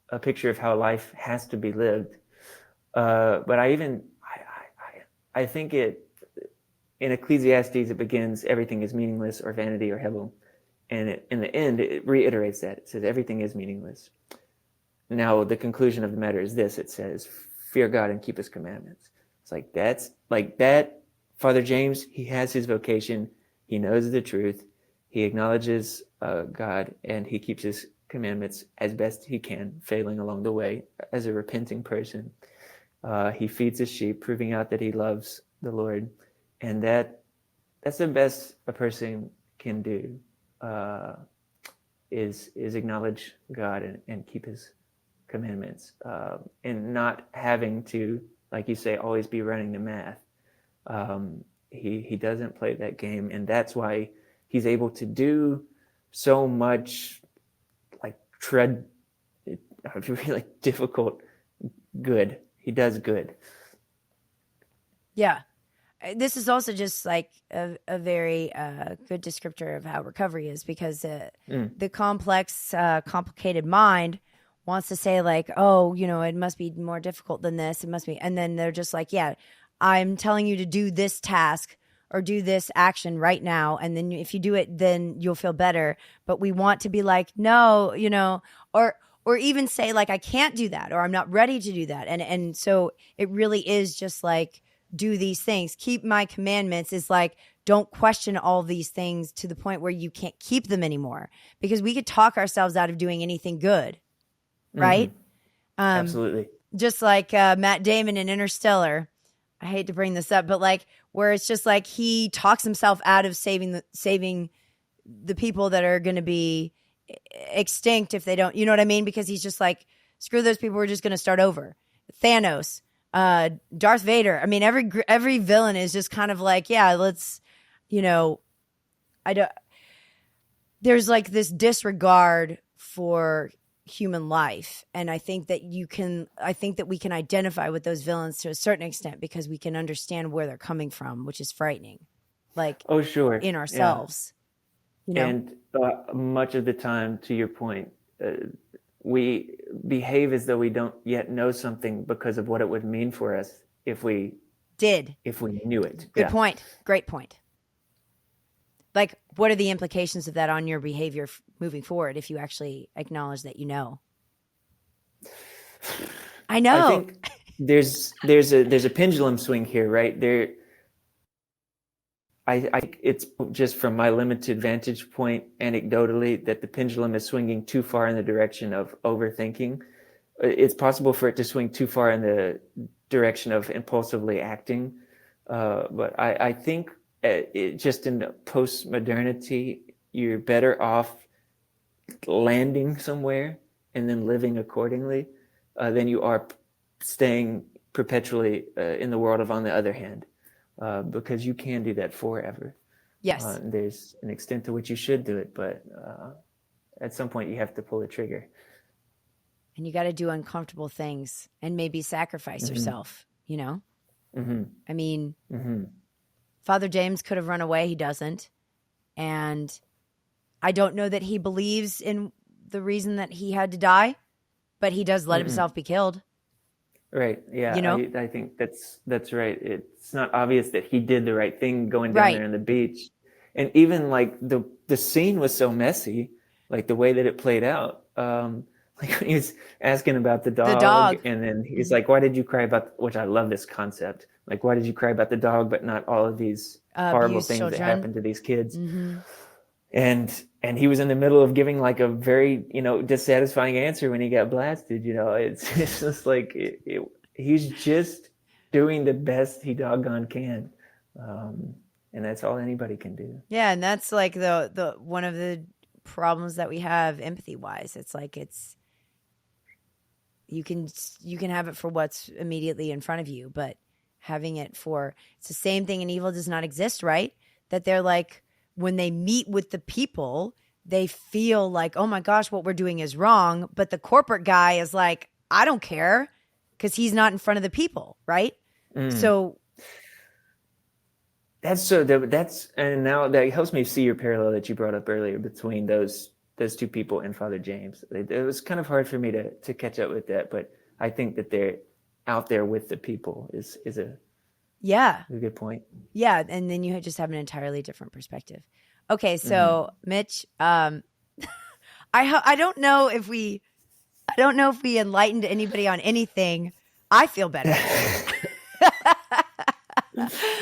a picture of how life has to be lived. But I think it, in Ecclesiastes, it begins, everything is meaningless or vanity or hebel. And in the end, it reiterates that. It says everything is meaningless. Now, the conclusion of the matter is this. It says, fear God and keep his commandments. It's like, that's like that. Father James, he has his vocation. He knows the truth. He acknowledges God, and he keeps his commandments as best he can, failing along the way as a repenting person. He feeds his sheep, proving out that he loves the Lord. And that's the best a person can do, is acknowledge God and keep his commandments, and not having to, like you say, always be running the math. He doesn't play that game, and that's why he's able to do so much, like really difficult good. He does good. Yeah. This is also just like a very good descriptor of how recovery is, because the complex, complicated mind wants to say like, oh, it must be more difficult than this. It must be. And then they're just like, yeah, I'm telling you to do this task or do this action right now. And then if you do it, then you'll feel better. But we want to be like, no, or even say like, I can't do that, or I'm not ready to do that. And so it really is just like, do these things, keep my commandments, is like, don't question all these things to the point where you can't keep them anymore, because we could talk ourselves out of doing anything good. Right? Mm-hmm. Absolutely. Just like Matt Damon in Interstellar. I hate to bring this up, but like where it's just like he talks himself out of saving the people that are going to be extinct if they don't, you know what I mean? Because he's just like, screw those people, we're just going to start over. Thanos, Darth Vader. I mean, every villain is just kind of like, yeah, let's, there's like this disregard for human life. And I think that we can identify with those villains to a certain extent, because we can understand where they're coming from, which is frightening. Like, oh, sure. In ourselves, And much of the time, to your point, we behave as though we don't yet know something because of what it would mean for us if we knew it. Good point. Great point. Like, what are the implications of that on your behavior moving forward if you actually acknowledge that I know. I think there's a pendulum swing here, right? I think it's just from my limited vantage point, anecdotally, that the pendulum is swinging too far in the direction of overthinking. It's possible for it to swing too far in the direction of impulsively acting. But I think just in post-modernity, you're better off landing somewhere and then living accordingly than you are staying perpetually in the world of on the other hand, because you can do that forever. Yes. There's an extent to which you should do it, but at some point you have to pull the trigger. And you got to do uncomfortable things and maybe sacrifice yourself, I mean, Father James could have run away. He doesn't. And I don't know that he believes in the reason that he had to die, but he does let himself be killed. Right. Yeah. I think that's right. It's not obvious that he did the right thing going down there on the beach. And even like the scene was so messy, like the way that it played out. Like when he was asking about the dog. And then he's like, why did you cry about, which I love this concept. Like, why did you cry about the dog, but not all of these horrible things that happened to these kids? And he was in the middle of giving like a very, dissatisfying answer when he got blasted. It's just like he's just doing the best he doggone can. And that's all anybody can do. Yeah. And that's like the one of the problems that we have empathy wise. It's like you can have it for what's immediately in front of you, but having it for, it's the same thing in Evil Does Not Exist, right? That they're like, when they meet with the people, they feel like, oh my gosh, what we're doing is wrong. But the corporate guy is like, I don't care, because he's not in front of the people, right? So and now that helps me see your parallel that you brought up earlier between those two people and Father James. It was kind of hard for me to catch up with that, but I think that they're out there with the people is a good point. Yeah, and then you just have an entirely different perspective. Okay, so Mitch, I don't know if we enlightened anybody on anything. I feel better.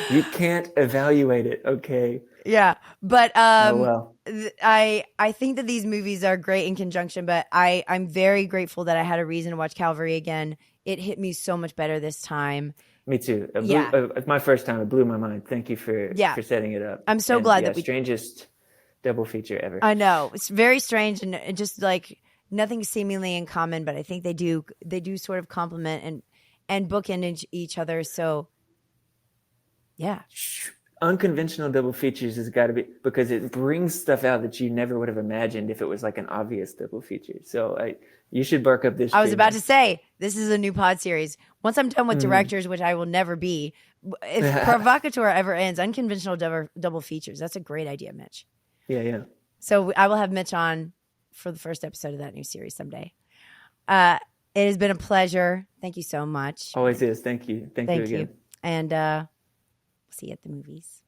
You can't evaluate it, okay? Yeah, but well. I think that these movies are great in conjunction, but I'm very grateful that I had a reason to watch Calvary again. It hit me so much better this time. Me too. My first time, it blew my mind. Thank you for setting it up. I'm so glad that we strangest double feature ever. I know, it's very strange and just like nothing seemingly in common, but I think they do sort of complement and bookend each other. So yeah. Unconventional double features has got to be, because it brings stuff out that you never would have imagined if it was like an obvious double feature. So you should bark up this. I was about to say, this is a new pod series. Once I'm done with directors, which I will never be, if Provocateur ever ends, unconventional double features. That's a great idea, Mitch. Yeah. So I will have Mitch on for the first episode of that new series someday. It has been a pleasure. Thank you so much. Always is. Thank you. Thank you again. And see you at the movies.